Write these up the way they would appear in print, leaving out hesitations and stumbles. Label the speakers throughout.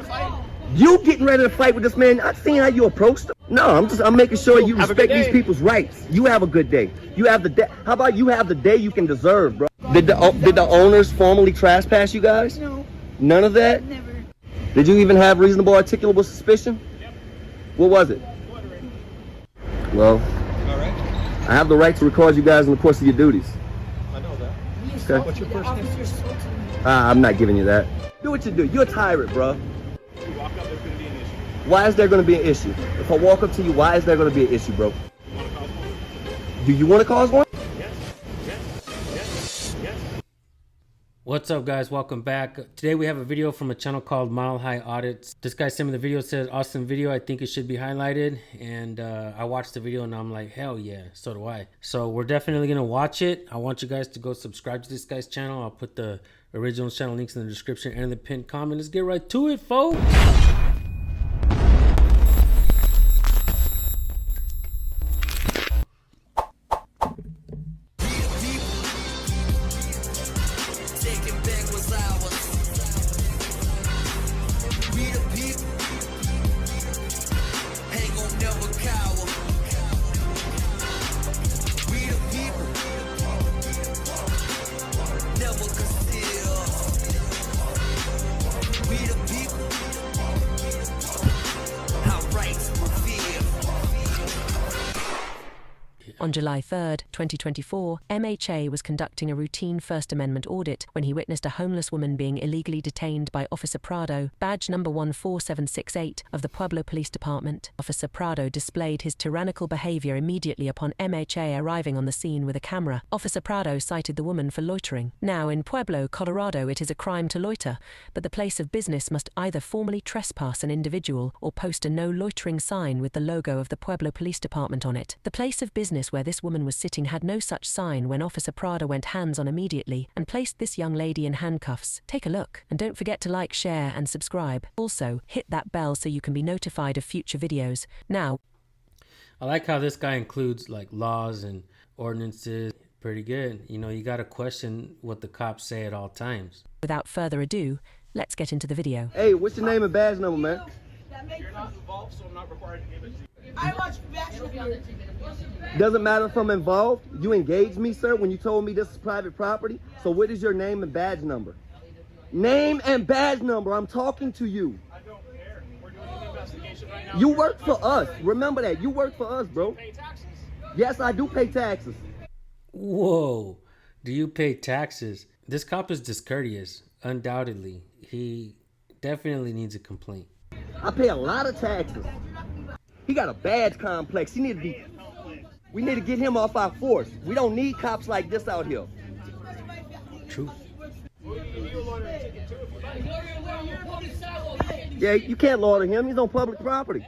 Speaker 1: to fight?
Speaker 2: You getting ready to fight with this man? I seen how you approached him. No, I'm making sure you respect these people's rights. You have a good day. You have the day. How about you have the day you can deserve, bro? Did the owners formally trespass you guys?
Speaker 3: No.
Speaker 2: None of that?
Speaker 3: Never.
Speaker 2: Did you even have reasonable articulable suspicion?
Speaker 1: Yep.
Speaker 2: What was it?
Speaker 1: Loitering.
Speaker 2: Well,
Speaker 1: All right.
Speaker 2: I have the right to record you guys in the course of your duties.
Speaker 1: I know that.
Speaker 2: Okay.
Speaker 1: What's your first name?
Speaker 2: I'm not giving you that. Do what you do. You're a tyrant, bro.
Speaker 1: If you walk up, there's going to be an issue.
Speaker 2: Why is there going to be an issue? If I walk up to you, why is there going to be an issue, bro?
Speaker 1: You want to cause one?
Speaker 2: Do you want to cause one?
Speaker 1: Yes. Yes. Yes. Yes.
Speaker 4: What's up, guys? Welcome back. Today we have a video from a channel called Mile High Audits. This guy sent me the video, says awesome video, I think it should be highlighted, and I watched the video and I'm like, hell yeah, so do I. So we're definitely gonna watch it. I want you guys to go subscribe to this guy's channel. I'll put the original channel links in the description and in the pinned comment. Let's get right to it, folks.
Speaker 5: On July 3, 2024, MHA was conducting a routine First Amendment audit when he witnessed a homeless woman being illegally detained by Officer Prado, badge number 14768 of the Pueblo Police Department. Officer Prado displayed his tyrannical behavior immediately upon MHA arriving on the scene with a camera. Officer Prado cited the woman for loitering. Now, in Pueblo, Colorado, it is a crime to loiter, but the place of business must either formally trespass an individual or post a no loitering sign with the logo of the Pueblo Police Department on it. The place of business where this woman was sitting had no such sign when Officer Prado went hands-on immediately and placed this young lady in handcuffs. Take a look, and don't forget to like, share, and subscribe. Also, hit that bell so you can be notified of future videos. Now,
Speaker 4: I like how this guy includes like laws and ordinances. Pretty good. You know, you got to question what the cops say at all times.
Speaker 5: without further ado, let's get into the video.
Speaker 2: Hey, what's your name and badge number, man?
Speaker 1: You're not involved, so I'm not required to give it to you.
Speaker 3: I watch basketball.
Speaker 2: Doesn't matter if I'm involved. You engaged me, sir, when you told me this is private property. So what is your name and badge number? Name and badge number. I'm talking to you.
Speaker 1: I don't care. We're doing an investigation right now.
Speaker 2: You work for us. Remember that. You work for us, bro.
Speaker 1: Pay taxes.
Speaker 2: Yes, I do pay taxes.
Speaker 4: Whoa. Do you pay taxes? This cop is discourteous. Undoubtedly. He definitely needs a complaint.
Speaker 2: I pay a lot of taxes. He got a badge complex. He need to be... We need to get him off our force. We don't need cops like this out here.
Speaker 4: Truth.
Speaker 2: Yeah, you can't lauder him. He's on public property.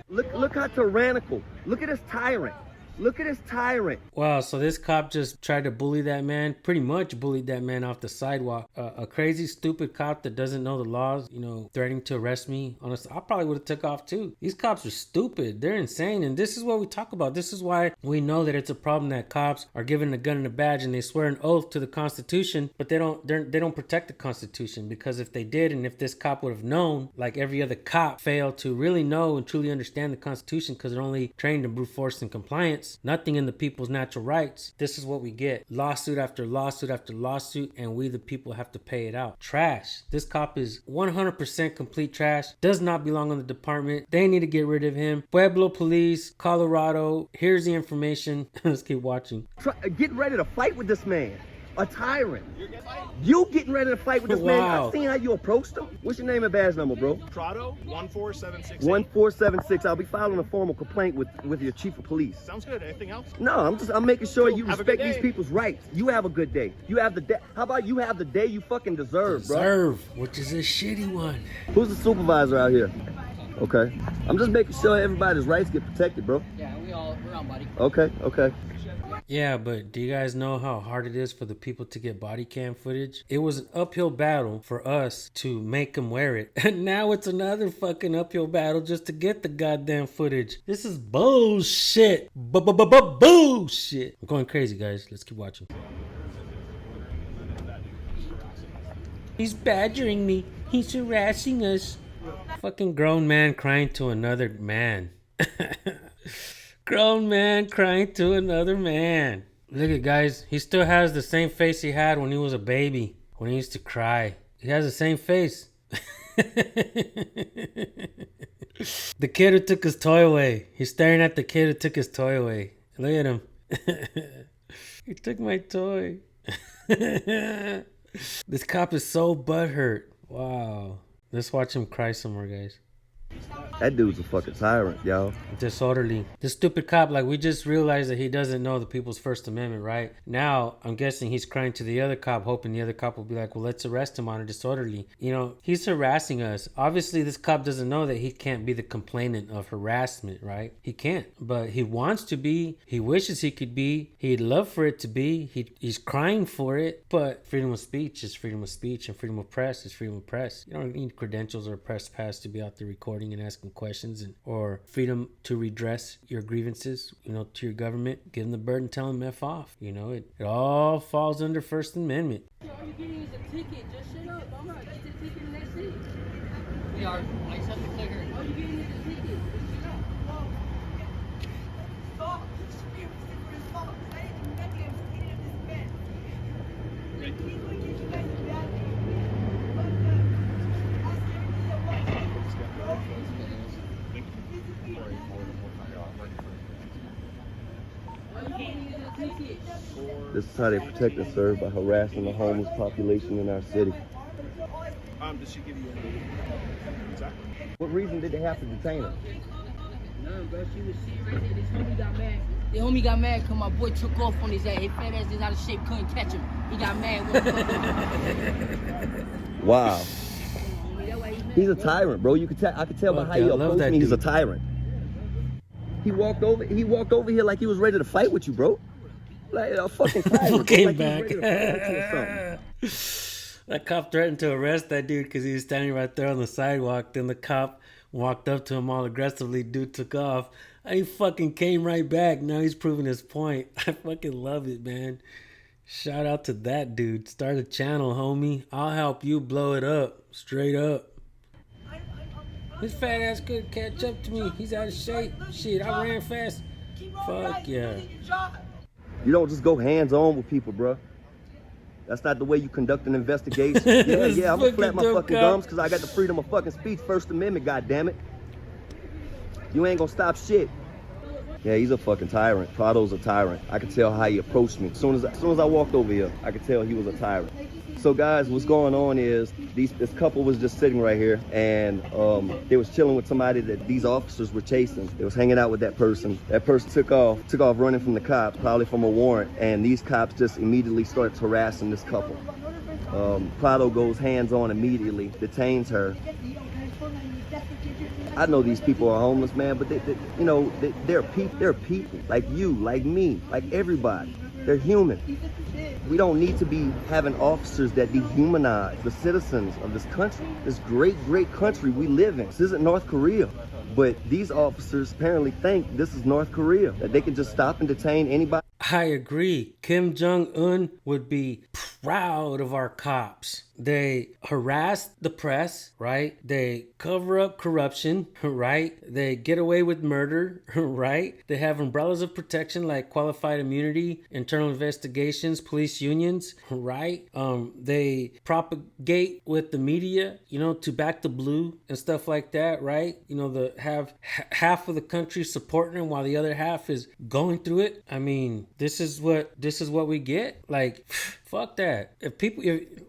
Speaker 2: Look how tyrannical. Look at this tyrant. Look at this tyrant.
Speaker 4: Wow, so this cop just tried to bully that man, pretty much bullied that man off the sidewalk. A crazy, stupid cop that doesn't know the laws, you know, threatening to arrest me. Honestly, I probably would have took off too. These cops are stupid. They're insane. And this is what we talk about. This is why we know that it's a problem that cops are given a gun and a badge and they swear an oath to the Constitution, but they don't protect the Constitution, because if they did, and if this cop would have known, like every other cop failed to really know and truly understand the Constitution because they're only trained in brute force and compliance, nothing in the people's natural rights, this is what we get. Lawsuit after lawsuit after lawsuit, and we the people have to pay it out. Trash. This cop is 100% complete trash. Does not belong in the department. They need to get rid of him. Pueblo Police, Colorado. Here's the information. Let's keep watching.
Speaker 2: Get ready to fight with this man. A tyrant. You getting ready to fight with this man.
Speaker 4: Wow.
Speaker 2: I've seen how you approached him. What's your name and badge number, bro?
Speaker 1: Prado 14768.
Speaker 2: 1476. I'll be filing a formal complaint with your chief of police.
Speaker 1: Sounds good. Anything else?
Speaker 2: No, I'm making sure you
Speaker 1: Have a
Speaker 2: respect
Speaker 1: good
Speaker 2: these
Speaker 1: day.
Speaker 2: people's rights. You have a good day. You have the day. How about you have the day you fucking deserve, bro?
Speaker 4: Deserve, which is a shitty one.
Speaker 2: Who's the supervisor out here? Okay. I'm just making sure everybody's rights get protected, bro.
Speaker 6: Yeah, we're on, buddy.
Speaker 2: Okay.
Speaker 4: Yeah, but do you guys know how hard it is for the people to get body cam footage? It was an uphill battle for us to make them wear it. And now it's another fucking uphill battle just to get the goddamn footage. This is bullshit. Bullshit. I'm going crazy, guys. Let's keep watching. He's badgering me. He's harassing us. Fucking grown man crying to another man. Grown man crying to another man. Look at, guys, he still has the same face he had when he was a baby, when he used to cry. He has the same face. The kid who took his toy away. He's staring at the kid who took his toy away. Look at him. He took my toy. This cop is so butthurt. Wow. Let's watch him cry some more, guys.
Speaker 2: That dude's a fucking tyrant, y'all.
Speaker 4: Disorderly. This stupid cop, like, we just realized that he doesn't know the people's First Amendment, right? Now, I'm guessing he's crying to the other cop, hoping the other cop will be like, well, let's arrest him on a disorderly. You know, he's harassing us. Obviously, this cop doesn't know that he can't be the complainant of harassment, right? He can't. But he wants to be. He wishes he could be. He'd love for it to be. He's crying for it. But freedom of speech is freedom of speech, and freedom of press is freedom of press. You don't need credentials or a press pass to be out there recording and asking questions, or freedom to redress your grievances, you know, to your government. Give them the bird and tell them F off. You know, it all falls under First Amendment.
Speaker 3: All you getting is a ticket. Just shut up. I'm not. Get the ticket and that's it. We are. I just have to clicker. All you getting is a ticket. Just shut up. Stop. Stop. I didn't make him scared of this man. He's going to get you guys to bad.
Speaker 2: This is how they protect and serve, by harassing the homeless population in our city.
Speaker 1: Did she give you any? Exactly.
Speaker 2: What reason did they have to detain her?
Speaker 3: No, bro, she was sitting right there. This homie got mad. The homie got mad because my boy took off on his ass. His fat ass is out of shape, couldn't catch him. He got mad.
Speaker 2: Wow. He's a tyrant, bro. You could tell. I could tell by how he approached me. He's a tyrant. He walked over here like he was ready to fight with you, bro. Like a fucking tyrant.
Speaker 4: Came
Speaker 2: like
Speaker 4: back.
Speaker 2: He was ready to fight with you or something.
Speaker 4: That cop threatened to arrest that dude because he was standing right there on the sidewalk. Then the cop walked up to him all aggressively. Dude took off. And he fucking came right back. Now he's proving his point. I fucking love it, man. Shout out to that dude. Start a channel, homie. I'll help you blow it up. Straight up. His fat ass couldn't catch up to me. He's out of shape. Shit, I ran fast. Fuck yeah.
Speaker 2: You don't just go hands-on with people, bro. That's not the way you conduct an investigation. Yeah, I'm gonna flap my fucking gums because I got the freedom of fucking speech, First Amendment, goddammit. You ain't gonna stop shit. Yeah, he's a fucking tyrant. Prado's a tyrant. I could tell how he approached me. As soon as I walked over here, I could tell he was a tyrant. So guys, what's going on is this couple was just sitting right here, and they was chilling with somebody that these officers were chasing. They was hanging out with that person. That person took off running from the cops, probably from a warrant, and these cops just immediately started harassing this couple. Prado goes hands-on immediately, detains her. I know these people are homeless, man, but they're people like you, like me, like everybody. They're human. We don't need to be having officers that dehumanize the citizens of this country, this great, great country we live in. This isn't North Korea. But these officers apparently think this is North Korea, that they can just stop and detain anybody.
Speaker 4: I agree. Kim Jong-un would be proud of our cops. They harass the press, right? They cover up corruption, right? They get away with murder, right? They have umbrellas of protection like qualified immunity, internal investigations, police unions, right? They propagate with the media, to back the blue and stuff like that, right? Have half of the country supporting them while the other half is going through it. I mean, this is what we get. Like, Fuck that.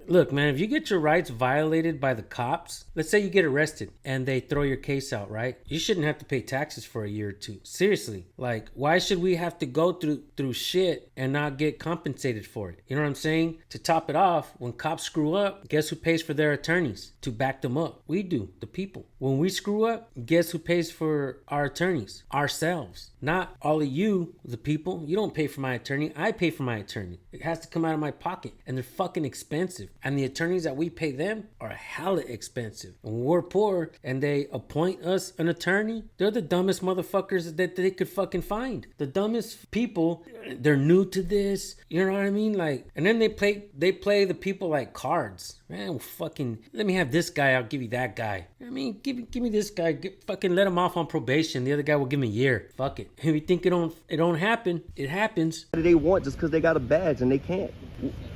Speaker 4: Look, man, if you get your rights violated by the cops, let's say you get arrested and they throw your case out, right? You shouldn't have to pay taxes for a year or two. Seriously. Like, why should we have to go through shit and not get compensated for it? You know what I'm saying? To top it off, when cops screw up, guess who pays for their attorneys to back them up? We do, the people. When we screw up, guess who pays for our attorneys? Ourselves. Not all of you, the people. You don't pay for my attorney. I pay for my attorney. It has to come out of my pocket. And they're fucking expensive. And the attorneys that we pay them are hella expensive. And when we're poor and they appoint us an attorney, they're the dumbest motherfuckers that they could fucking find. The dumbest people. They're new to this. You know what I mean? Like, and then they play the people like cards. Man, fucking, let me have this guy, I'll give you that guy. I mean, give me this guy. Fucking let him off on probation. The other guy will give him a year. Fuck it. If you think it don't happen, it happens.
Speaker 2: What do they want just because they got a badge and they can't?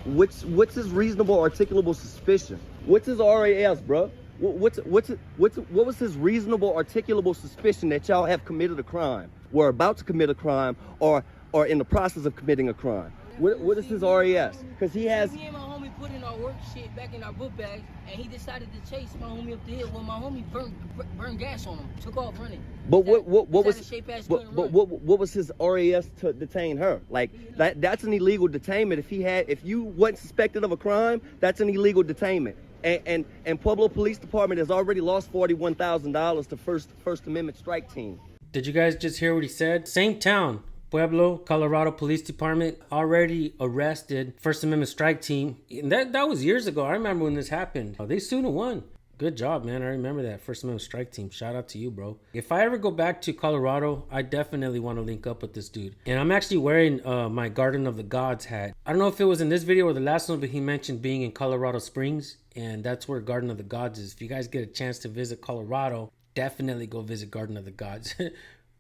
Speaker 2: What's his reasonable articulable suspicion? What's his RAS, bro? What was his reasonable articulable suspicion that y'all have committed a crime, were about to commit a crime, or in the process of committing a crime? What is his RAS? Because he has.
Speaker 3: Me and my homie put in our work shit back in our book bags, and he decided to chase my homie up the hill. Well, my homie burned gas on him, took off running.
Speaker 2: But what was his RAS to detain her? Like that's an illegal detainment. If you wasn't suspected of a crime, that's an illegal detainment. And Pueblo Police Department has already lost $41,000 to First Amendment strike team.
Speaker 4: Did you guys just hear what he said? Same town. Pueblo, Colorado Police Department already arrested First Amendment strike team. And that was years ago. I remember when this happened. They soon have won. Good job, man. I remember that First Amendment strike team. Shout out to you, bro. If I ever go back to Colorado, I definitely want to link up with this dude. And I'm actually wearing my Garden of the Gods hat. I don't know if it was in this video or the last one, but he mentioned being in Colorado Springs. And that's where Garden of the Gods is. If you guys get a chance to visit Colorado, definitely go visit Garden of the Gods.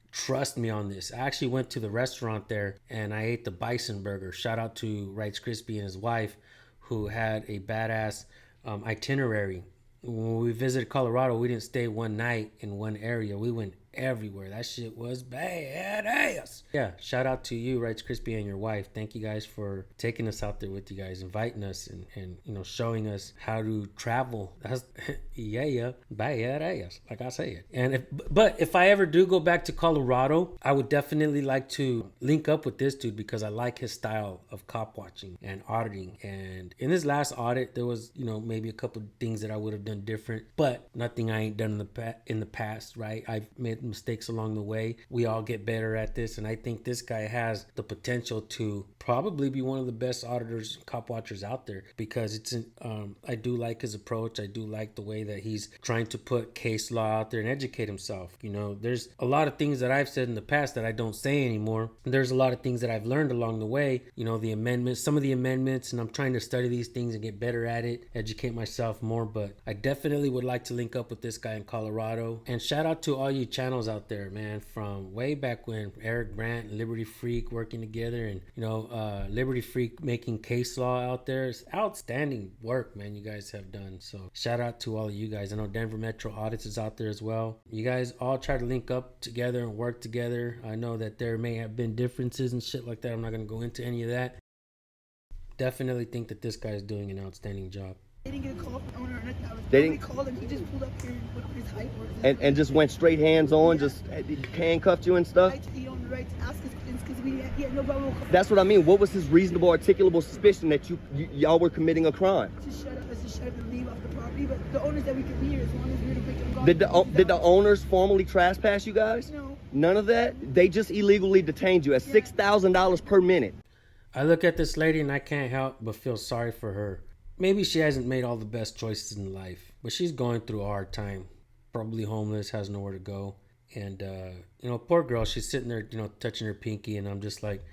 Speaker 4: Trust me on this. I actually went to the restaurant there and I ate the bison burger. Shout out to Rice Crispy and his wife, who had a badass itinerary. When we visited Colorado, we didn't stay one night in one area. We went everywhere. That shit was badass. Yeah, shout out to you, Rice Crispy, and your wife. Thank you guys for taking us out there with you guys, inviting us and showing us how to travel. That's badass, like I say it. But if I ever do go back to Colorado, I would definitely like to link up with this dude because I like his style of cop watching and auditing. And in his last audit, there was maybe a couple of things that I would have done different, but nothing I ain't done in the past, right? I've made mistakes along the way. We all get better at this, and I think this guy has the potential to probably be one of the best auditors, cop watchers out there, because I do like his approach. I do like the way that he's trying to put case law out there and educate himself. There's a lot of things that I've said in the past that I don't say anymore. There's a lot of things that I've learned along the way, the amendments, some of the amendments, and I'm trying to study these things and get better at it, educate myself more. But I definitely would like to link up with this guy in Colorado. And shout out to all you channels out there, man, from way back when Eric Brandt and Liberty Freak working together, and Liberty Freak making case law out there. It's outstanding work, man, you guys have done. So shout out to all of you guys. I know Denver Metro Audits is out there as well. You guys all try to link up together and work together. I know that there may have been differences and shit like that. I'm not going to go into any of that. Definitely think that this guy is doing an outstanding job.
Speaker 6: They didn't get a call from the owner.
Speaker 2: They didn't
Speaker 6: call him. He just pulled up here and put his height.
Speaker 2: And just went straight hands on, just handcuffed you and stuff.
Speaker 6: He owned the right to ask his questions because he had no problem.
Speaker 2: That's what I mean. What was his reasonable, articulable suspicion that y'all were committing a crime?
Speaker 6: Just shut up and leave off the property. But the owners that we could be here, as long as we were to pick them.
Speaker 2: Did the owners formally trespass you guys?
Speaker 6: No.
Speaker 2: None of that. They just illegally detained you at $6,000 per minute.
Speaker 4: I look at this lady and I can't help but feel sorry for her. Maybe she hasn't made all the best choices in life, but she's going through a hard time. Probably homeless, has nowhere to go. And, poor girl, she's sitting there, touching her pinky. And I'm just like,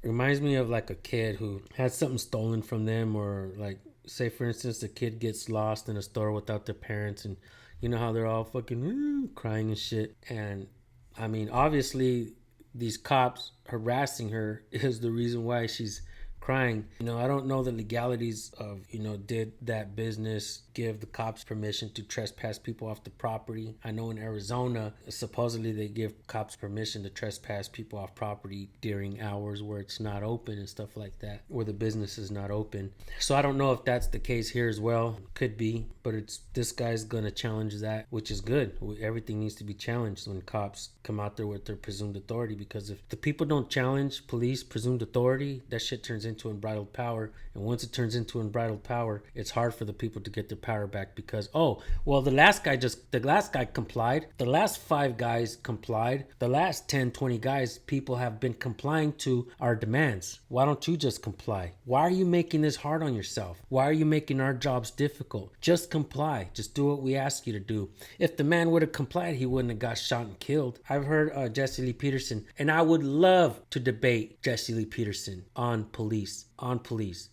Speaker 4: reminds me of like a kid who had something stolen from them, or like, say, for instance, the kid gets lost in a store without their parents. And you know how they're all fucking crying and shit. And I mean, obviously, these cops harassing her is the reason why she's crying. You know, I don't know the legalities of, you know, did that business give the cops permission to trespass people off the property? I know in Arizona, supposedly they give cops permission to trespass people off property during hours where it's not open and stuff like that, where the business is not open. So I don't know if that's the case here as well. Could be, but this guy's gonna challenge that, which is good. Everything needs to be challenged when cops come out there with their presumed authority, because if the people don't challenge police presumed authority, that shit turns into unbridled power. And once it turns into unbridled power, it's hard for the people to get their power back, because the last guy complied, the last 5 guys complied, the last 10, 20 guys, people have been complying to our demands. Why don't you just comply? Why are you making this hard on yourself? Why are you making our jobs difficult? Just comply. Just do what we ask you to do. If the man would have complied, he wouldn't have got shot and killed. I've heard Jesse Lee Peterson, and I would love to debate Jesse Lee Peterson on police.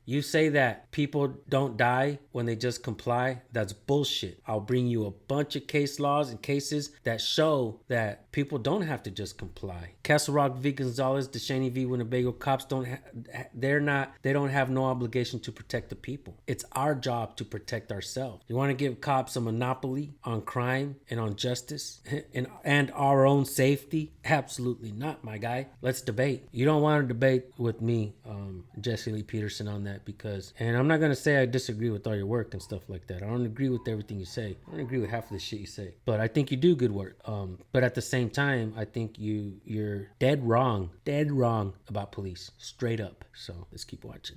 Speaker 4: You say that people don't die when they just comply. That's bullshit. I'll bring you a bunch of case laws and cases that show that people don't have to just comply. Castle Rock v. Gonzalez, DeShaney v. Winnebago, cops don't have no obligation to protect the people. It's our job to protect ourselves. You want to give cops a monopoly on crime and on justice and our own safety? Absolutely not, my guy. Let's debate. You don't want to debate with me, Jesse Lee Peterson, on that, because, and I'm not going to say I disagree with all your work and stuff like that. I don't agree with everything you say. I don't agree with half of the shit you say, but I think you do good work. But at the same time, I think you're dead wrong about police, straight up. So let's keep watching.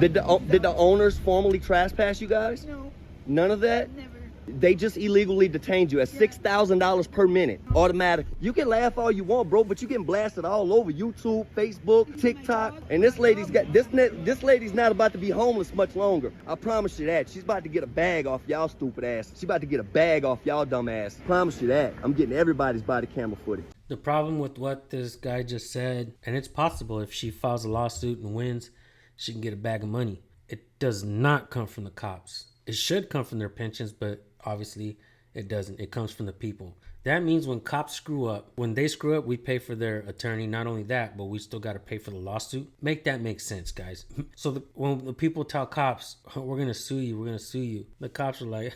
Speaker 2: Did the owners formally trespass you guys?
Speaker 6: No.
Speaker 2: None of that?
Speaker 6: Never.
Speaker 2: They just illegally detained you at $6,000 per minute, automatic. You can laugh all you want, bro, but you getting blasted all over YouTube, Facebook, TikTok. And this lady's not about to be homeless much longer. I promise you that. She's about to get a bag off y'all stupid ass. She's about to get a bag off y'all dumb ass. Promise you that. I'm getting everybody's body camera footage.
Speaker 4: The problem with what this guy just said, and it's possible if she files a lawsuit and wins, she can get a bag of money. It does not come from the cops. It should come from their pensions, but obviously it doesn't. It comes from the people. That means when cops screw up, we pay for their attorney. Not only that, but we still got to pay for the lawsuit. Make that make sense, guys. So when the people tell cops, we're going to sue you, the cops are like,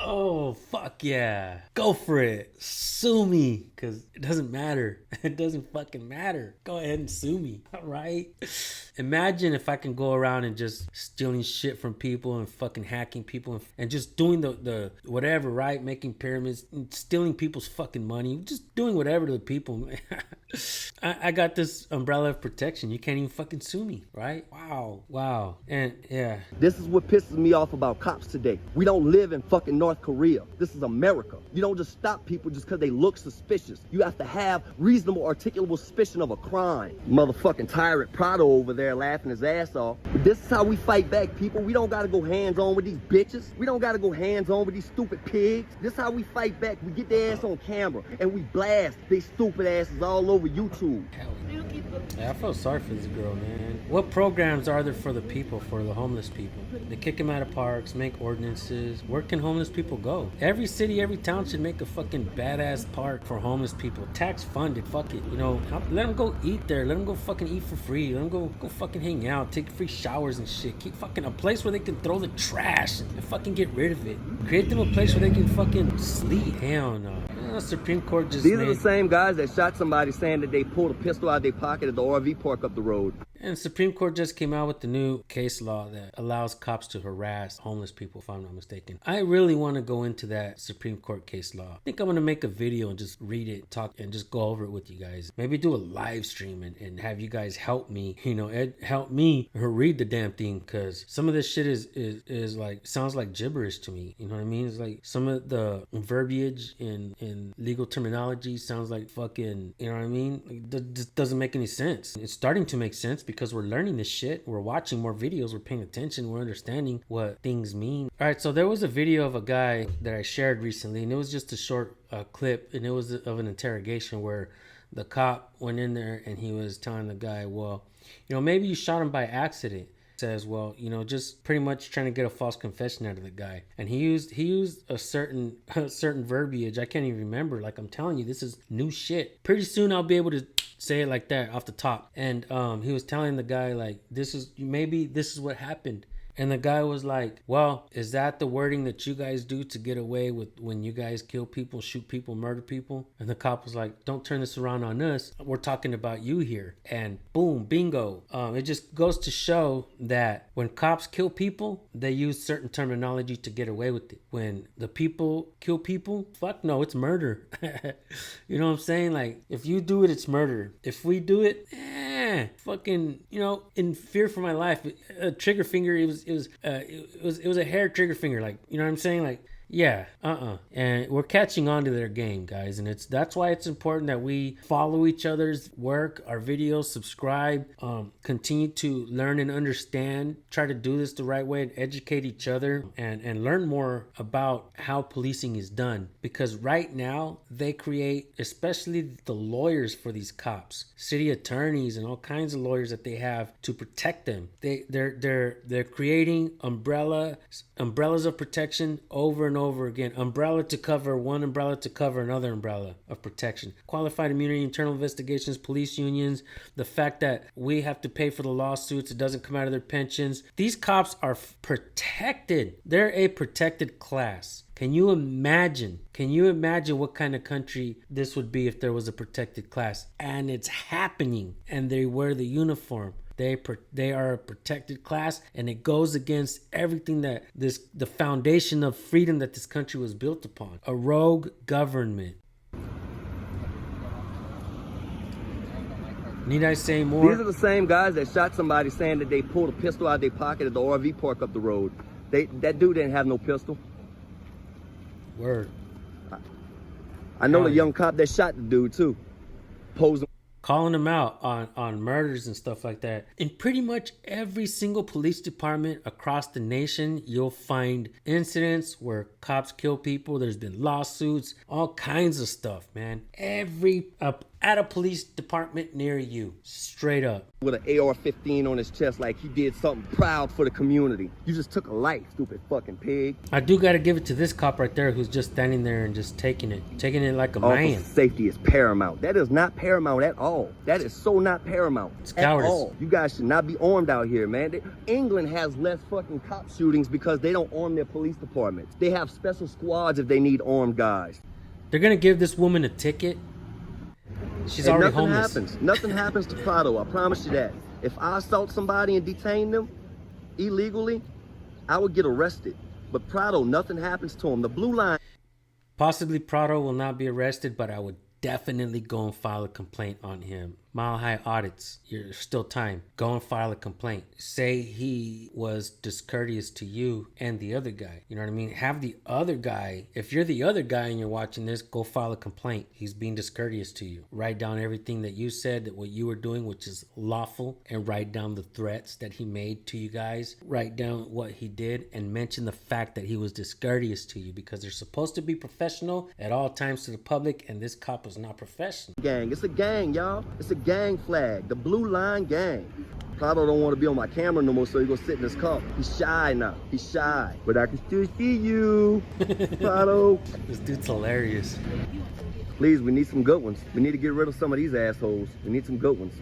Speaker 4: oh, fuck yeah. Go for it. Sue me. Because it doesn't matter. It doesn't fucking matter. Go ahead and sue me. All right? Imagine if I can go around and just stealing shit from people and fucking hacking people and just doing the whatever, right? Making pyramids, stealing people's fucking money, just doing whatever to the people. I got this umbrella of protection. You can't even fucking sue me, right? Wow. And yeah.
Speaker 2: This is what pisses me off about cops today. We don't live in fucking North Korea. This is America. You don't just stop people just because they look suspicious. You have to have reasonable, articulable suspicion of a crime. Motherfucking tyrant Prado over there laughing his ass off. But this is how we fight back, people. We don't gotta go hands-on with these bitches. We don't gotta go hands-on with these stupid pigs. This is how we fight back. We get their ass on camera and we blast these stupid asses all over YouTube.
Speaker 4: Yeah, I feel sorry for this girl, man. What programs are there for the people, for the homeless people? They kick them out of parks, make ordinances. Where can homeless people go? Every city, every town should make a fucking badass park for homeless people. Tax funded, fuck it. You know, let them go eat there. Let them go fucking eat for free. Let them go fucking hang out, take free showers and shit. Keep fucking a place where they can throw the trash and fucking get rid of it. Create them a place where they can fucking sleep. Hell no. Supreme Court just
Speaker 2: These are the same guys that shot somebody saying that they pulled a pistol out of their pocket at the RV park up the road.
Speaker 4: And Supreme Court just came out with the new case law that allows cops to harass homeless people, if I'm not mistaken. I really want to go into that Supreme Court case law. I think I'm going to make a video and just read it, talk, and just go over it with you guys. Maybe do a live stream and have you guys help me, help me read the damn thing, because some of this shit is like, sounds like gibberish to me. You know what I mean? It's like some of the verbiage in legal terminology sounds like fucking, you know what I mean? Like, it just doesn't make any sense. It's starting to make sense because we're learning this shit. We're watching more videos. We're paying attention. We're understanding what things mean. All right, so there was a video of a guy that I shared recently, and it was just a short clip, and it was of an interrogation where the cop went in there and he was telling the guy, well, maybe you shot him by accident. Says, well, just pretty much trying to get a false confession out of the guy. And he used a certain verbiage. I can't even remember. Like I'm telling you, this is new shit. Pretty soon I'll be able to say it like that off the top. And he was telling the guy like, this is what happened. And the guy was like, well, is that the wording that you guys do to get away with when you guys kill people, shoot people, murder people? And the cop was like, don't turn this around on us. We're talking about you here. And boom, bingo. It just goes to show that when cops kill people, they use certain terminology to get away with it. When the people kill people, fuck no, it's murder. You know what I'm saying? Like, if you do it, it's murder. If we do it, fucking, you know, in fear for my life, a trigger finger, it was a hair trigger finger, like, you know what I'm saying? Like, yeah, and we're catching on to their game, guys, and that's why it's important that we follow each other's work, our videos, subscribe, continue to learn and understand, try to do this the right way and educate each other and learn more about how policing is done, because right now they create, especially the lawyers for these cops, city attorneys and all kinds of lawyers that they have to protect them. They're creating umbrellas of protection over and over again. Umbrella to cover one umbrella to cover another umbrella of protection. Qualified immunity, internal investigations, police unions, the fact that we have to pay for the lawsuits, it doesn't come out of their pensions. These cops are protected. They're a protected class. Can you imagine what kind of country this would be if there was a protected class? And it's happening, and they wear the uniform. They are a protected class, and it goes against everything that the foundation of freedom that this country was built upon. A rogue government. Need I say more?
Speaker 2: These are the same guys that shot somebody saying that they pulled a pistol out of their pocket at the RV park up the road. That dude didn't have no pistol.
Speaker 4: Word.
Speaker 2: I know the young cop that shot the dude too. Posing.
Speaker 4: Calling them out on murders and stuff like that. In pretty much every single police department across the nation, you'll find incidents where cops kill people. There's been lawsuits, all kinds of stuff, man. At a police department near you, straight up.
Speaker 2: With an AR-15 on his chest like he did something proud for the community. You just took a life, stupid fucking pig.
Speaker 4: I do gotta give it to this cop right there who's just standing there and just taking it like a man.
Speaker 2: Safety is paramount. That is not paramount at all. That is so not paramount.
Speaker 4: It's cowardice.
Speaker 2: At all. You guys should not be armed out here, man. England has less fucking cop shootings because they don't arm their police departments. They have special squads if they need armed guys.
Speaker 4: They're gonna give this woman a ticket. She's already homeless.
Speaker 2: Nothing happens to Prado, I promise you that. If I assault somebody and detain them illegally, I would get arrested. But Prado, nothing happens to him. The blue line.
Speaker 4: Possibly Prado will not be arrested, but I would definitely go and file a complaint on him. Mile High Audits, you're still time. Go and file a complaint. Say he was discourteous to you and the other guy. You know what I mean? Have the other guy, if you're the other guy and you're watching this, go file a complaint. He's being discourteous to you. Write down everything that you said, that what you were doing, which is lawful, and write down the threats that he made to you guys. Write down what he did and mention the fact that he was discourteous to you, because they're supposed to be professional at all times to the public, and this cop was not professional.
Speaker 2: Gang, it's a gang, y'all. It's a gang flag, the blue line gang. Prado don't want to be on my camera no more, so he go sit in his car. He's shy now. He's shy, but I can still see you, Prado.
Speaker 4: This dude's hilarious.
Speaker 2: Please, we need some good ones. We need to get rid of some of these assholes. We need some good ones.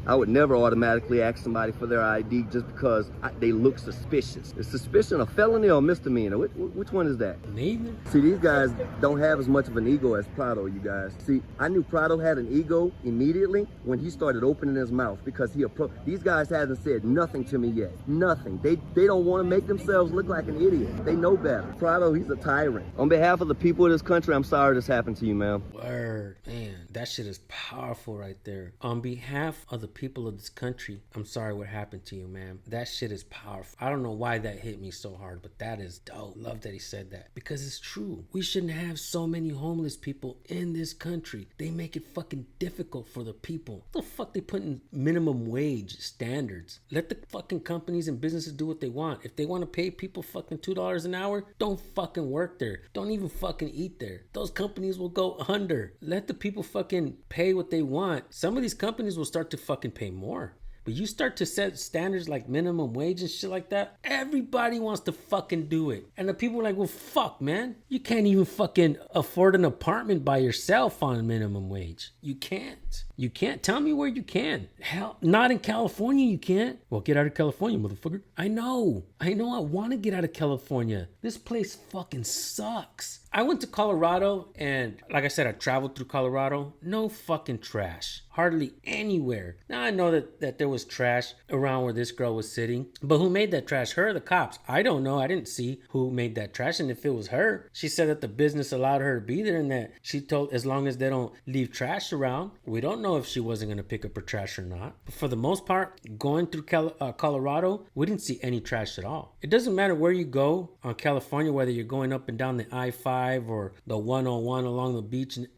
Speaker 2: I would never automatically ask somebody for their ID just because they look suspicious. Is suspicion a felony or a misdemeanor? Which one is that?
Speaker 4: Neither.
Speaker 2: See, these guys don't have as much of an ego as Prado, you guys. See, I knew Prado had an ego immediately when he started opening his mouth, because these guys hasn't said nothing to me yet. Nothing. They don't want to make themselves look like an idiot. They know better. Prado, he's a tyrant. On behalf of the people of this country, I'm sorry this happened to you, man.
Speaker 4: Word. Man, that shit is powerful right there. On behalf of the people of this country, I'm sorry what happened to you, man. That shit is powerful. I don't know why that hit me so hard, but that is dope. Love that he said that, because it's true. We shouldn't have so many homeless people in this country. They make it fucking difficult for the people. What the fuck they putting minimum wage standards? Let the fucking companies and businesses do what they want. If they want to pay people fucking $2 an hour, don't fucking work there. Don't even fucking eat there. Those companies will go under. Let the people fucking pay what they want. Some of these companies will start to fucking pay more. But you start to set standards like minimum wage and shit like that, everybody wants to fucking do it. And the people are like, well, fuck, man. You can't even fucking afford an apartment by yourself on minimum wage. You can't. states. You can't tell me where you can. Hell, not in California you can't. Well, get out of California, motherfucker. I know. I want to get out of California. This place fucking sucks. I went to Colorado, and like I said, I traveled through Colorado. No fucking trash. Hardly anywhere. Now I know that there was trash around where this girl was sitting, but who made that trash? Her or the cops? I don't know. I didn't see who made that trash, and if it was her, she said that the business allowed her to be there, and that she told as long as they don't leave trash around. We don't know if she wasn't going to pick up her trash or not. But for the most part, going through Colorado, we didn't see any trash at all. It doesn't matter where you go on California, whether you're going up and down the I-5 or the 101 along the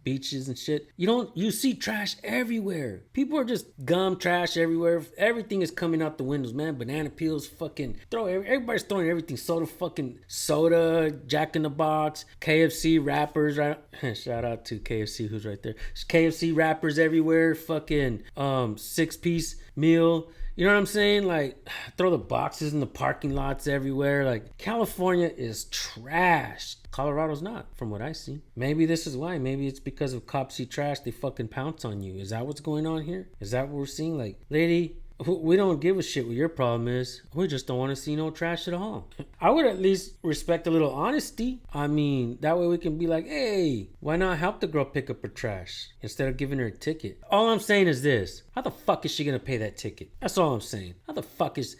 Speaker 4: beaches and shit. You see trash everywhere. People are just gum trash everywhere. Everything is coming out the windows, man. Banana peels, fucking everybody's throwing everything. Soda, Jack in the Box, KFC wrappers. Right? Shout out to KFC who's right there. KFC wrappers everywhere. Fucking 6-piece meal. You know what I'm saying? Like, throw the boxes in the parking lots everywhere. Like, California is trash. Colorado's not, from what I see. Maybe this is why. Maybe it's because of cops see trash, they fucking pounce on you. Is that what's going on here? Is that what we're seeing? Like, lady, we don't give a shit what your problem is. We just don't want to see no trash at all. I would at least respect a little honesty. I mean, that way we can be like, hey, why not help the girl pick up her trash instead of giving her a ticket? All I'm saying is this. How the fuck is she going to pay that ticket? That's all I'm saying. How the fuck is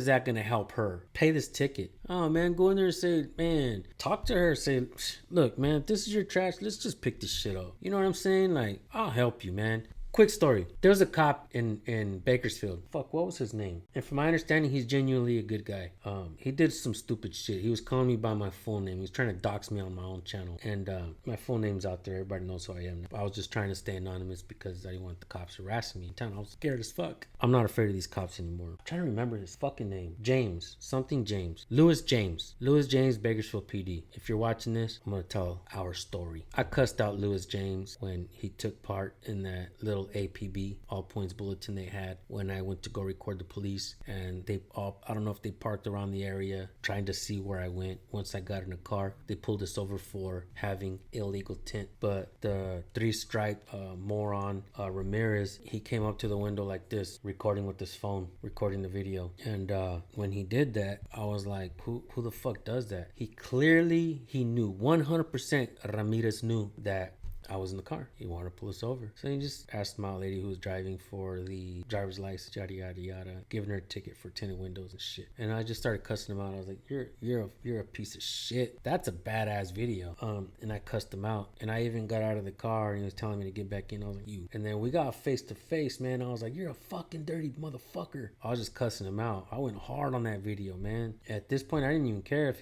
Speaker 4: that going to help her pay this ticket? Oh, man, go in there and say, man, talk to her. Say, look, man, if this is your trash, let's just pick this shit up. You know what I'm saying? Like, I'll help you, man. Quick story. There was a cop in Bakersfield. Fuck, what was his name? And from my understanding, he's genuinely a good guy. He did some stupid shit. He was calling me by my full name. He was trying to dox me on my own channel. And my full name's out there. Everybody knows who I am. I was just trying to stay anonymous because I didn't want the cops harassing me in town. I was scared as fuck. I'm not afraid of these cops anymore. I'm trying to remember his fucking name. James. Something James. Louis James. Louis James, Bakersfield PD. If you're watching this, I'm going to tell our story. I cussed out Louis James when he took part in that little APB, all points bulletin they had when I went to go record the police, and I don't know if they parked around the area trying to see where I went. Once I got in the car, they pulled us over for having illegal tint, but the 3-stripe moron Ramirez, he came up to the window like this, recording with his phone, recording the video. And when he did that, I was like, who the fuck does that? He knew 100% Ramirez knew that I was in the car. He wanted to pull us over. So he just asked my lady who was driving for the driver's license, yada, yada, yada, giving her a ticket for tinted windows and shit. And I just started cussing him out. I was like, you're a piece of shit. That's a badass video. And I cussed him out. And I even got out of the car and he was telling me to get back in. I was like, you. And then we got face to face, man. I was like, you're a fucking dirty motherfucker. I was just cussing him out. I went hard on that video, man. At this point, I didn't even care if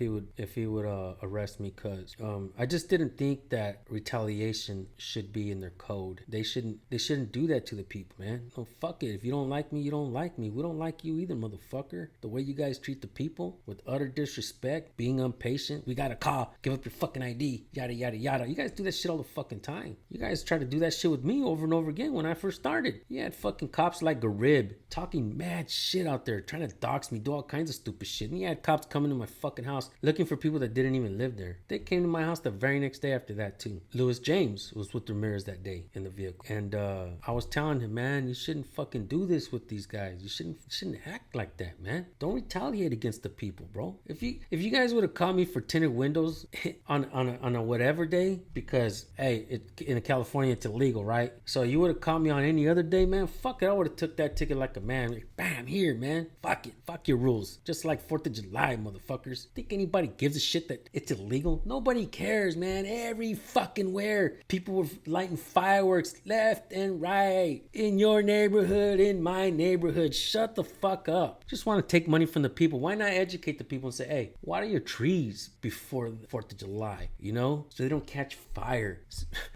Speaker 4: he would arrest me, cause I just didn't think that retaliation should be in their code. They shouldn't do that to the people, man. No, fuck it. If you don't like me, you don't like me. We don't like you either, motherfucker. The way you guys treat the people with utter disrespect, being impatient. We got a call. Give up your fucking ID. Yada, yada, yada. You guys do that shit all the fucking time. You guys try to do that shit with me over and over again when I first started. You had fucking cops like Garib talking mad shit out there, trying to dox me, do all kinds of stupid shit. And you had cops coming to my fucking house looking for people that didn't even live there. They came to my house the very next day after that too. Louis James was with Ramirez that day in the vehicle, and I was telling him, man, you shouldn't fucking do this with these guys. You shouldn't act like that, man. Don't retaliate against the people, bro. If you guys would have caught me for tinted windows on a whatever day, because hey, in California it's illegal, right? So you would have caught me on any other day, man. Fuck it, I would have took that ticket like a man. Like, bam, here, man. Fuck it, fuck your rules. Just like 4th of July, motherfuckers. Think anybody gives a shit that it's illegal? Nobody cares, man. Every fucking where people were lighting fireworks left and right in your neighborhood, in my neighborhood. Shut the fuck up. Just want to take money from the people. Why not educate the people and say, hey, water your trees before the 4th of July, you know, so they don't catch fire.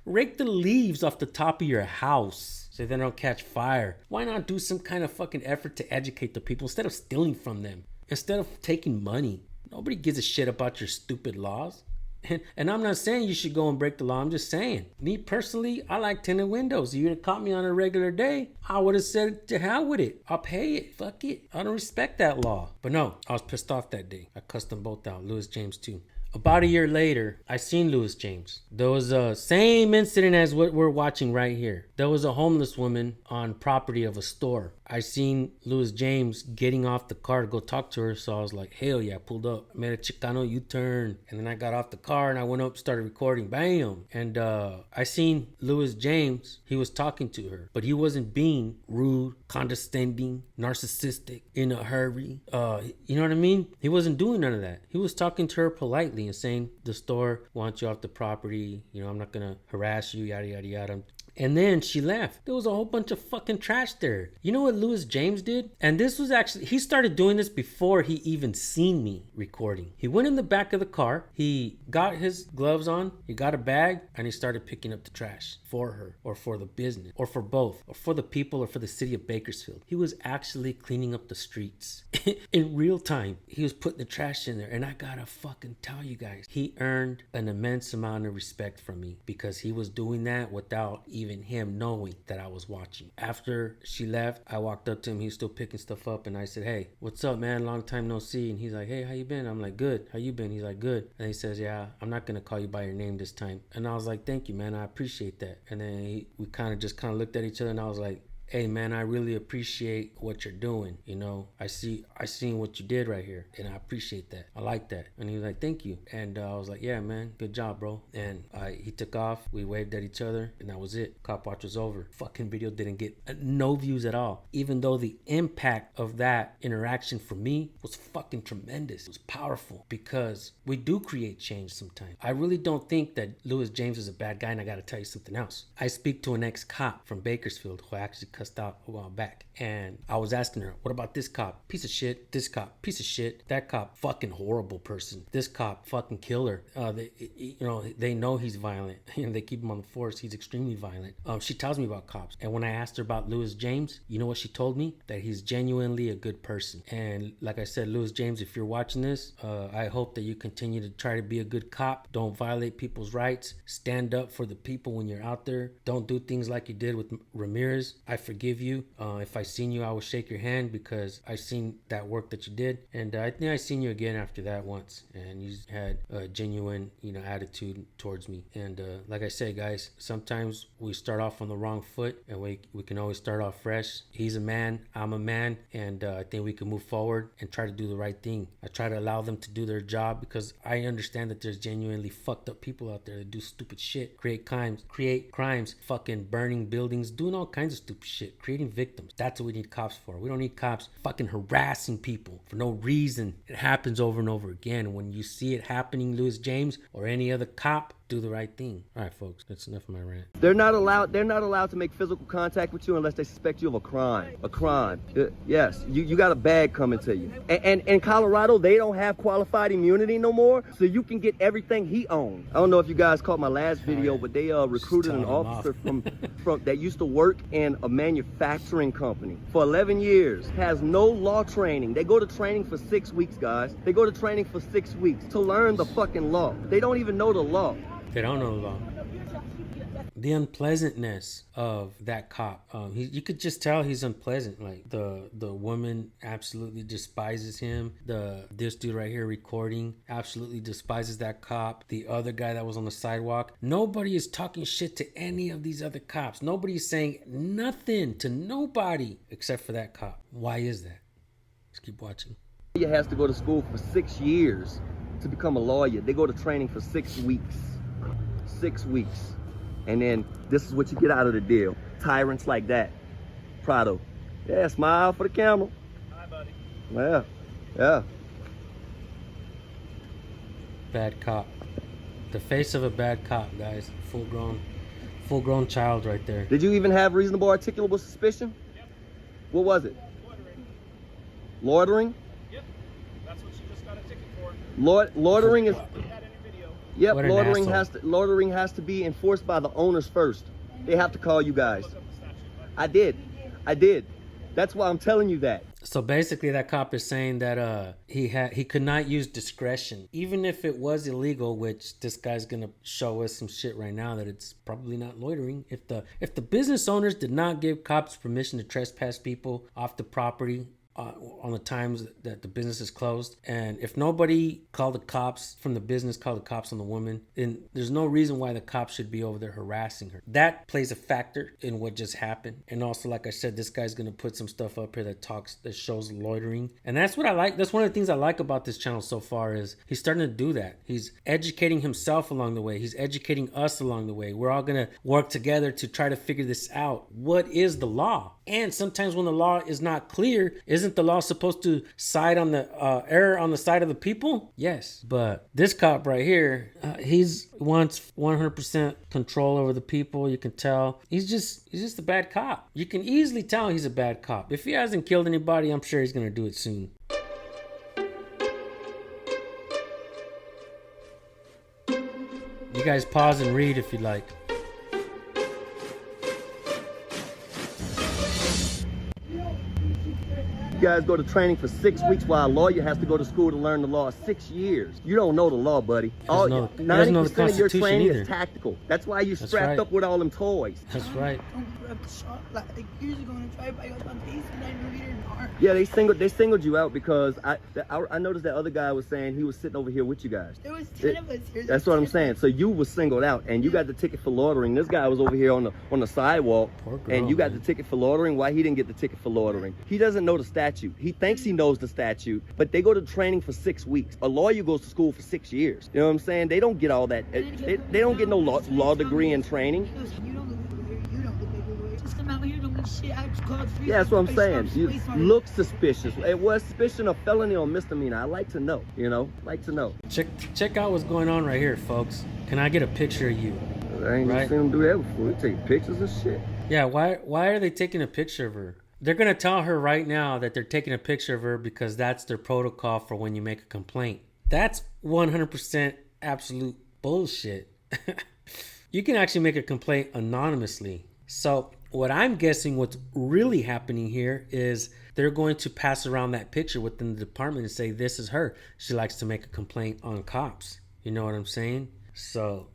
Speaker 4: Rake the leaves off the top of your house so they don't catch fire. Why not do some kind of fucking effort to educate the people instead of stealing from them, instead of taking money? Nobody gives a shit about your stupid laws. And I'm not saying you should go and break the law. I'm just saying, me personally, I like tinted windows. If you'd have caught me on a regular day, I would have said to hell with it. I'll pay it. Fuck it. I don't respect that law. But no, I was pissed off that day. I cussed them both out. Louis James too. About a year later, I seen Louis James. There was the same incident as what we're watching right here. There was a homeless woman on property of a store. I seen Louis James getting off the car to go talk to her, so I was like, hell yeah, I pulled up. I made a Chicano U-turn, and then I got off the car and I went up, started recording, bam. And I seen Louis James, he was talking to her, but he wasn't being rude, condescending, narcissistic, in a hurry. You know what I mean? He wasn't doing none of that. He was talking to her politely and saying, the store wants you off the property, you know, I'm not gonna harass you, yada yada yada. And then she left. There was a whole bunch of fucking trash there. You know what Louis James did? And this was actually, he started doing this before he even seen me recording. He went in the back of the car, he got his gloves on, he got a bag, and he started picking up the trash for her, or for the business, or for both, or for the people, or for the city of Bakersfield. He was actually cleaning up the streets in real time. He was putting the trash in there. And I gotta fucking tell you guys, he earned an immense amount of respect from me because he was doing that without even him knowing that I was watching. After she left, I walked up to him. He was still picking stuff up, and I said, hey, what's up, man? Long time no see. And he's like, hey, how you been? I'm like, good. How you been? He's like, good. And he says, yeah, I'm not gonna call you by your name this time. And I was like, thank you, man. I appreciate that. And then we kind of looked at each other, and I was like, hey man, I really appreciate what you're doing. You know, I seen what you did right here, and I appreciate that. I like that. And he was like, thank you. And I was like, yeah man, good job, bro. And he took off, we waved at each other, and that was it. Cop watch was over. Fucking video didn't get no views at all, even though the impact of that interaction for me was fucking tremendous. It was powerful because we do create change sometimes. I really don't think that Louis James is a bad guy. And I gotta tell you something else. I speak to an ex-cop from Bakersfield who actually cussed out a while back, and I was asking her, what about this cop? Piece of shit. This cop, piece of shit. That cop, fucking horrible person. This cop, fucking killer. They know he's violent. They keep him on the force. He's extremely violent. She tells me about cops, and when I asked her about Louis James, you know what she told me? That he's genuinely a good person. And like I said, Louis James, if you're watching this, I hope that you continue to try to be a good cop. Don't violate people's rights. Stand up for the people when you're out there. Don't do things like you did with Ramirez. I forgive you. If I seen you, I will shake your hand because I seen that work that you did. And I think I seen you again after that once, and you had a genuine, attitude towards me. And like I say, guys, sometimes we start off on the wrong foot, and we can always start off fresh. He's a man, I'm a man, and I think we can move forward and try to do the right thing. I try to allow them to do their job because I understand that there's genuinely fucked up people out there that do stupid shit, create crimes, fucking burning buildings, doing all kinds of stupid shit, creating victims. That's what we need cops for. We don't need cops fucking harassing people for no reason. It happens over and over again. When you see it happening, Louis James or any other cop, do the right thing. All right, folks, that's enough of my rant.
Speaker 2: They're not allowed to make physical contact with you unless they suspect you of a crime. Yes, you got a bag coming to you. And in Colorado, they don't have qualified immunity no more, so you can get everything he owns. I don't know if you guys caught my last video, but they recruited an officer from that used to work in a manufacturing company for 11 years, has no law training. They go to training for 6 weeks, guys. They go to training for 6 weeks to learn the fucking law. They don't even know the law.
Speaker 4: They don't know the law. The unpleasantness of that cop, you could just tell he's unpleasant. Like the woman absolutely despises him. This dude right here recording absolutely despises that cop. The other guy that was on the sidewalk, nobody is talking shit to any of these other cops. Nobody is saying nothing to nobody except for that cop. Why is that? Let's keep watching.
Speaker 2: He has to go to school for 6 years to become a lawyer. They go to training for 6 weeks. 6 weeks. And then this is what you get out of the deal. Tyrants like that. Prado. Yeah, smile for the camera.
Speaker 1: Hi, buddy.
Speaker 2: Yeah.
Speaker 4: Bad cop. The face of a bad cop, guys. Full grown child right there.
Speaker 2: Did you even have reasonable articulable suspicion?
Speaker 1: Yep.
Speaker 2: What was it?
Speaker 1: Loitering.
Speaker 2: Loitering?
Speaker 1: Yep. That's what she just got a ticket for.
Speaker 2: Loitering is...
Speaker 1: You had it in video.
Speaker 2: Yep,
Speaker 4: What an
Speaker 2: loitering has to be enforced by the owners first. They have to call you guys.
Speaker 1: Look up the statute.
Speaker 2: I did. That's why I'm telling you that.
Speaker 4: So basically that cop is saying that he could not use discretion, even if it was illegal, which this guy's gonna show us some shit right now that it's probably not loitering. If the business owners did not give cops permission to trespass people off the property on the times that the business is closed. And if nobody called the cops from the business, called the cops on the woman, then there's no reason why the cops should be over there harassing her. That plays a factor in what just happened. And also, like I said, this guy's going to put some stuff up here that shows loitering. And that's what I like. That's one of the things I like about this channel so far is he's starting to do that. He's educating himself along the way. He's educating us along the way. We're all going to work together to try to figure this out. What is the law? And sometimes when the law is not clear, isn't the law supposed to side on the error on the side of the people? Yes. But this cop right here, he's wants 100% control over the people. You can tell he's just a bad cop. You can easily tell he's a bad cop. If he hasn't killed anybody, I'm sure he's going to do it soon. You guys pause and read if you'd like.
Speaker 2: You guys go to training for 6 weeks while a lawyer has to go to school to learn the law 6 years. You don't know the law, buddy.
Speaker 4: He doesn't know the
Speaker 2: 90% of your
Speaker 4: Constitution
Speaker 2: training
Speaker 4: either.
Speaker 2: is tactical. That's why you're strapped up with all them toys.
Speaker 4: That's right.
Speaker 6: Don't grab the shot. Like years ago in a drive-by, I was on 89mm in the arm.
Speaker 2: Yeah, they singled you out because I noticed that other guy was saying he was sitting over here with you guys.
Speaker 6: There was 10 of us here.
Speaker 2: That's what I'm saying. So you was singled out, and you got the ticket for loitering. This guy was over here on the sidewalk,
Speaker 4: Poor girl,
Speaker 2: and you got
Speaker 4: man.
Speaker 2: the ticket for loitering. Why he didn't get the ticket for loitering? He doesn't know the statute. He thinks he knows the statute, but they go to training for 6 weeks. A lawyer goes to school for 6 years. You know what I'm saying? They don't get all that. They don't get no law degree in training.
Speaker 6: He goes, you don't look over here. You don't look over here. Just come out here, don't mean shit. I just called three.
Speaker 2: Yeah, that's what I'm
Speaker 6: I
Speaker 2: saying.
Speaker 6: stopped
Speaker 2: You
Speaker 6: police on
Speaker 2: look suspicious. It was suspicion of felony or misdemeanor. I like to know. You know, like to know.
Speaker 4: Check out what's going on right here, folks. Can I get a picture of you?
Speaker 2: I ain't
Speaker 4: Right.
Speaker 2: seen them do that before. They take pictures and shit.
Speaker 4: Yeah, why are they taking a picture of her? They're going to tell her right now that they're taking a picture of her because that's their protocol for when you make a complaint. That's 100% absolute bullshit. You can actually make a complaint anonymously. So what I'm guessing what's really happening here is they're going to pass around that picture within the department and say, this is her. She likes to make a complaint on cops. You know what I'm saying? So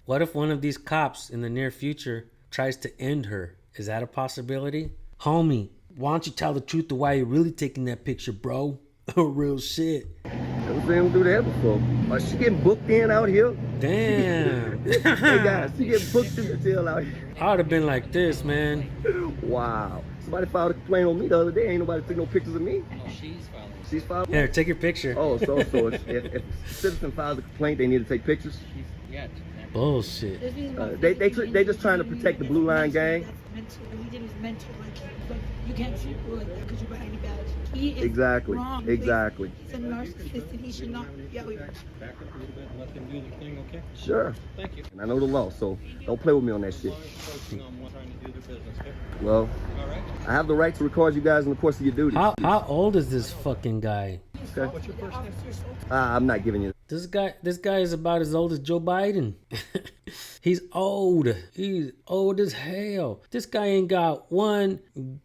Speaker 4: what if one of these cops in the near future tries to end her? Is that a possibility? Homie, why don't you tell the truth to why you're really taking that picture, bro? Real shit.
Speaker 2: Never seen them do that before. Is she getting booked in out here?
Speaker 4: Damn.
Speaker 2: Hey guys, she getting booked in the jail out here.
Speaker 4: I would have been like this, man.
Speaker 2: Wow. Somebody filed a complaint on me the other day. Ain't nobody took no pictures of me.
Speaker 7: Oh, she's filing.
Speaker 2: She's filed.
Speaker 4: Here, take your picture.
Speaker 2: Oh, so if a citizen files a complaint, they need to take pictures.
Speaker 7: Yeah.
Speaker 4: Bullshit.
Speaker 2: They just trying to protect the Blue Line gang.
Speaker 6: He did his mental, like you can't treat people like that because you're behind a badge. He is
Speaker 2: Exactly.
Speaker 6: wrong.
Speaker 2: Exactly.
Speaker 6: He's a narcissist and he should not be out here.
Speaker 7: Back up a little bit and let them do their thing, okay?
Speaker 2: Sure.
Speaker 7: Thank you.
Speaker 2: And I know the law, so don't play with me on that shit.
Speaker 7: Focusing on trying to do their business, okay?
Speaker 2: Well,
Speaker 7: All right.
Speaker 2: I have the right to record you guys in the course of your duties.
Speaker 4: How old is this fucking guy?
Speaker 2: Okay.
Speaker 7: What's your first name?
Speaker 2: I'm not giving you.
Speaker 4: This guy is about as old as Joe Biden. He's old. He's old as hell. This guy ain't got one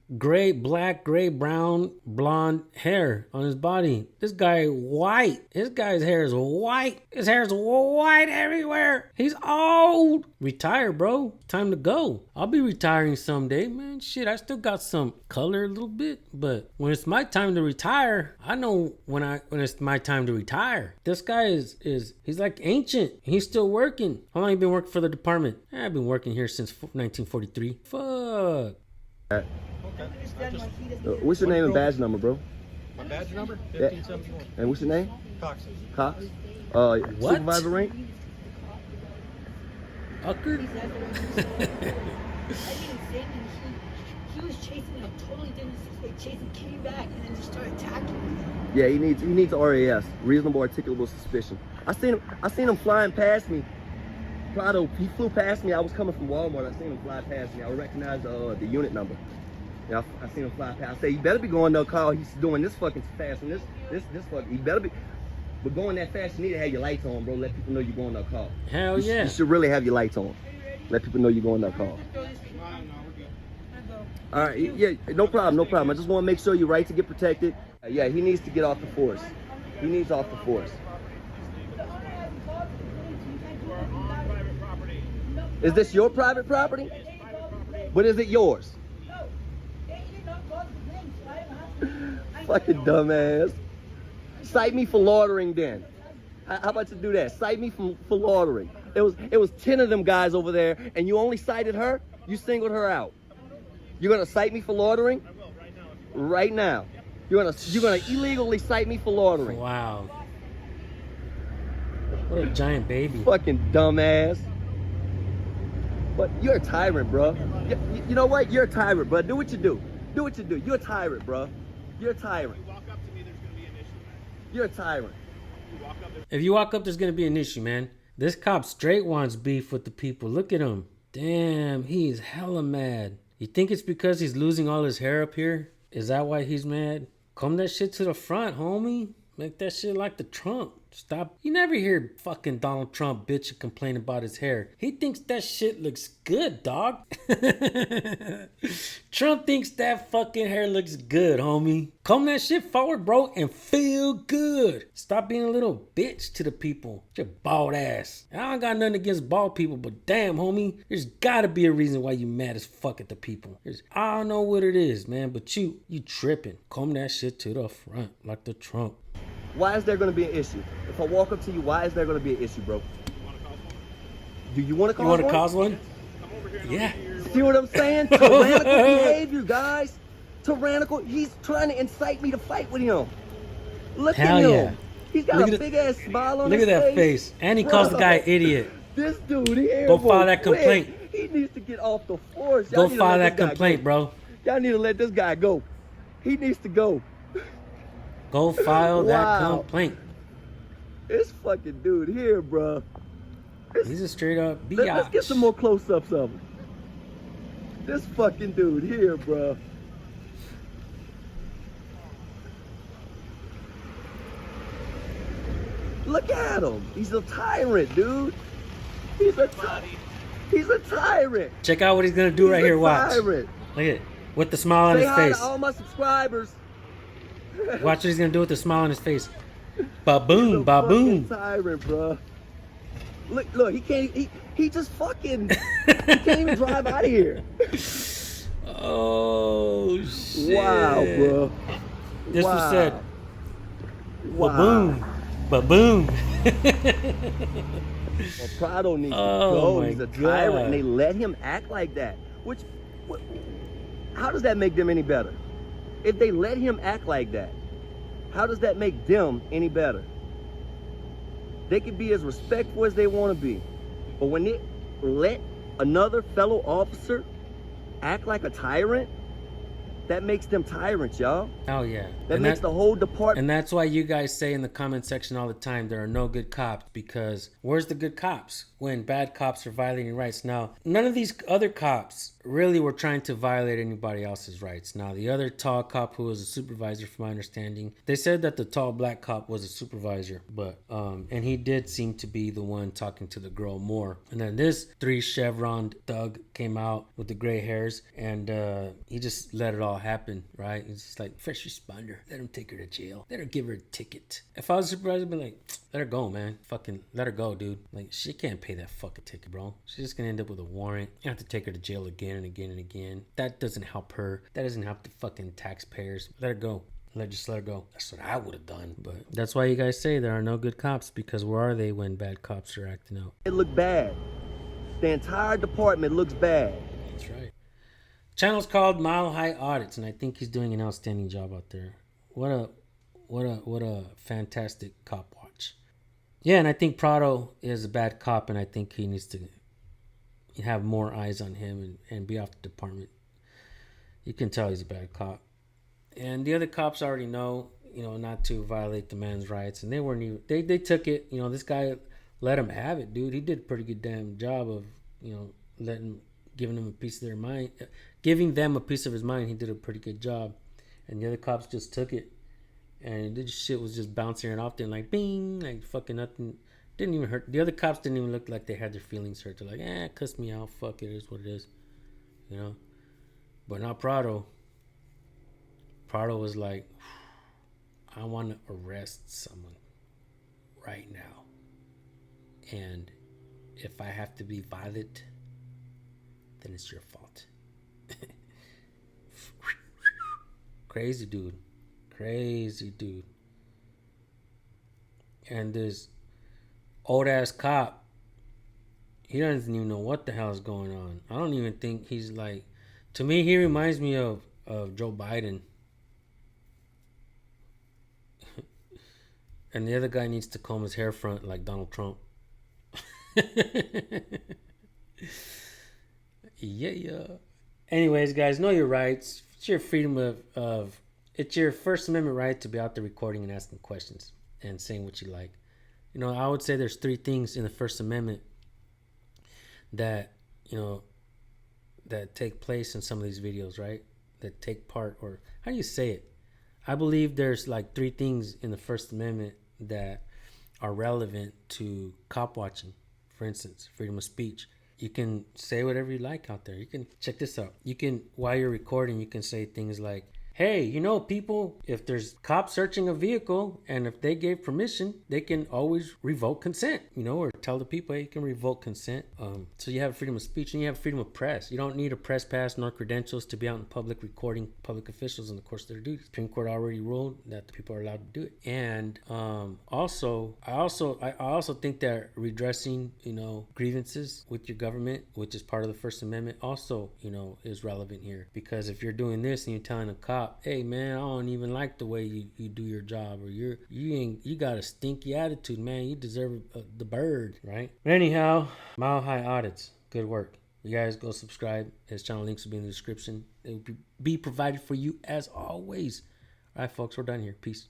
Speaker 4: black, gray, brown, blonde hair on his body. This guy white. This guy's hair is white. His hair is white everywhere. He's old. Retire, bro. Time to go. I'll be retiring someday, man. Shit, I still got some color a little bit, but when it's my time to retire, I know when it's my time to retire. This guy is he's like ancient. He's still working. How long you been working for the department? I've been working here since 1943. Fuck.
Speaker 2: What's your name and badge number, bro?
Speaker 7: My badge number?
Speaker 2: Yeah.
Speaker 7: 1571.
Speaker 2: And what's your name?
Speaker 7: Cox.
Speaker 2: Cox.
Speaker 4: What?
Speaker 2: Supervisor rank?
Speaker 4: Ucker?
Speaker 6: He was chasing him, totally didn't like chasing, came back and then just started attacking him.
Speaker 2: Yeah, he needs RAS, reasonable articulable suspicion. I seen him flying past me. Prado, he flew past me. I was coming from Walmart. I seen him fly past me. I recognized the unit number. Yeah, I seen him fly past. I say, you better be going to a call. He's doing this fucking fast and this fucking. He better be. But going that fast, you need to have your lights on, bro. Let people know you're going to a call.
Speaker 4: Hell yeah.
Speaker 2: You should really have your lights on. Let people know you're going to a call. All right, yeah, no problem. I just want to make sure you're right to get protected. Yeah, he needs to get off the force. He needs off the force. Is this your private property? But is it yours? Fucking dumbass. Cite me for loitering then. How about you do that? Cite me for loitering. It was 10 of them guys over there, and you only cited her? You singled her out. You're gonna cite me for loitering?
Speaker 1: I will right now.
Speaker 2: Right now. You're gonna illegally cite me for loitering.
Speaker 4: Wow. What a giant baby.
Speaker 2: Fucking dumbass. But you're a tyrant, bro. You know what? You're a tyrant, bro. Do what you do. Do what you do. You're a tyrant, bro. You're a tyrant.
Speaker 1: If you walk up to me, there's gonna be an issue, man.
Speaker 2: You're a tyrant.
Speaker 1: You walk up,
Speaker 4: If you walk up, there's gonna be an issue, man. This cop straight wants beef with the people. Look at him. Damn, he's hella mad. You think it's because he's losing all his hair up here? Is that why he's mad? Comb that shit to the front, homie. Make that shit like the Trump. Stop. You never hear fucking Donald Trump bitch and complain about his hair. He thinks that shit looks good, dog. Trump thinks that fucking hair looks good, homie. Comb that shit forward, bro, and feel good. Stop being a little bitch to the people. Your bald ass. I don't got nothing against bald people, but damn, homie, there's gotta be a reason why you mad as fuck at the people. I don't know what it is, man, but you tripping. Comb that shit to the front like the Trump.
Speaker 2: Why is there going to be an issue? If I walk up to you, why is there going to be an issue, bro? Do you want to cause
Speaker 4: You want to
Speaker 2: one?
Speaker 4: cause one?
Speaker 1: come over here and
Speaker 4: Yeah.
Speaker 1: I'll give you your
Speaker 2: See what I'm saying? Tyrannical behavior, guys. Tyrannical. He's trying to incite me to fight with him. Look
Speaker 4: Hell
Speaker 2: at him.
Speaker 4: yeah.
Speaker 2: He's got
Speaker 4: Look
Speaker 2: a
Speaker 4: at
Speaker 2: big ass smile on
Speaker 4: Look
Speaker 2: his
Speaker 4: at that
Speaker 2: face.
Speaker 4: face. And he calls the guy an idiot.
Speaker 2: This dude here.
Speaker 4: Go file
Speaker 2: will
Speaker 4: that
Speaker 2: quit.
Speaker 4: complaint.
Speaker 2: He needs to get off the force.
Speaker 4: Go file that complaint, bro.
Speaker 2: Y'all need to let this guy go. He needs to go.
Speaker 4: Go file that
Speaker 2: Wow.
Speaker 4: complaint.
Speaker 2: This fucking dude here, bro.
Speaker 4: He's a straight up biatch.
Speaker 2: Let's get some more close-ups of him. This fucking dude here, bro. Look at him. He's a tyrant, dude. He's a tyrant.
Speaker 4: Check out what he's gonna do right here. Watch.
Speaker 2: Tyrant.
Speaker 4: Look at it. With the smile on
Speaker 2: Say
Speaker 4: his
Speaker 2: hi
Speaker 4: face.
Speaker 2: to all my subscribers.
Speaker 4: Watch what he's gonna do with the smile on his face. Ba-boom,
Speaker 2: He's a
Speaker 4: ba-boom.
Speaker 2: fucking tyrant, bro. Look, he can't. He just fucking. He can't even drive out of here.
Speaker 4: Oh shit.
Speaker 2: Wow, bro.
Speaker 4: This
Speaker 2: Wow.
Speaker 4: was said.
Speaker 2: Wow.
Speaker 4: Ba-boom. Ba-boom.
Speaker 2: Well, Prado needs
Speaker 4: Oh,
Speaker 2: to go.
Speaker 4: my
Speaker 2: He's a tyrant,
Speaker 4: God.
Speaker 2: and they let him act like that. How does that make them any better? If they let him act like that, how does that make them any better? They can be as respectful as they want to be, but when they let another fellow officer act like a tyrant, that makes them tyrants, y'all.
Speaker 4: Oh yeah.
Speaker 2: That makes the whole department.
Speaker 4: And that's why you guys say in the comment section all the time there are no good cops, because where's the good cops when bad cops are violating rights? Now, none of these other cops really were trying to violate anybody else's rights. Now, the other tall cop who was a supervisor, from my understanding, they said that the tall black cop was a supervisor, but and he did seem to be the one talking to the girl more. And then this 3 chevron thug came out with the gray hairs, and he just let it all happen, right? He's just like, first responder, let him take her to jail, let her give her a ticket. If I was a supervisor, I'd be like, let her go, man. Fucking let her go, dude. Like, she can't pay that fucking ticket, bro. She's just gonna end up with a warrant. You have to take her to jail again and again and again. That doesn't help her. That doesn't help the fucking taxpayers. Let her go. Just let her go. That's what I would have done. But that's why you guys say there are no good cops, because where are they when bad cops are acting out?
Speaker 2: It looked bad. The entire department looks bad.
Speaker 4: That's right. Channel's called Mile High Audits, and I think he's doing an outstanding job out there. What a fantastic cop watch. Yeah, and I think Prado is a bad cop, and I think he needs to have more eyes on him and be off the department. You can tell he's a bad cop. And the other cops already know, not to violate the man's rights, and they weren't even, they took it. This guy let him have it, dude. He did a pretty good damn job of, giving them a piece of their mind, giving them a piece of his mind. He did a pretty good job, and the other cops just took it, and this shit was just bouncing it off there like bing, like fucking nothing. Didn't even hurt. The other cops didn't even look like they had their feelings hurt. They're like, cuss me out, fuck it, is what it is, But not Prado. Prado was like, I want to arrest someone right now, and if I have to be violent, then it's your fault. Crazy dude. Crazy dude. And this old ass cop, he doesn't even know what the hell is going on. I don't even think he's like, to me, he reminds me of Joe Biden. And the other guy needs to comb his hair front like Donald Trump. Yeah. Anyways, guys, know your rights. It's your freedom of it's your First Amendment right to be out there recording and asking questions and saying what you like. You know, I would say there's 3 things in the First Amendment that, you know, that take place in some of these videos, right? That take part, or how do you say it? I believe there's like 3 things in the First Amendment that are relevant to cop watching. For instance, freedom of speech. You can say whatever you like out there. You can check this out. You can, while you're recording, you can say things like, hey, you know, people, if there's cops searching a vehicle and if they gave permission, they can always revoke consent, you know, or tell the people, hey, you can revoke consent. So you have freedom of speech and you have freedom of press. You don't need a press pass nor credentials to be out in public recording public officials in the course of their duties. Supreme Court already ruled that the people are allowed to do it. And I also think that redressing, you know, grievances with your government, which is part of the First Amendment, also, you know, is relevant here. Because if you're doing this and you're telling a cop, hey man, I don't even like the way you do your job, or you got a stinky attitude, man, you deserve the bird, right? But anyhow, Mile High Audits, good work. You guys go subscribe. His channel links will be in the description. It will be provided for you as always. All right, folks, we're done here. Peace.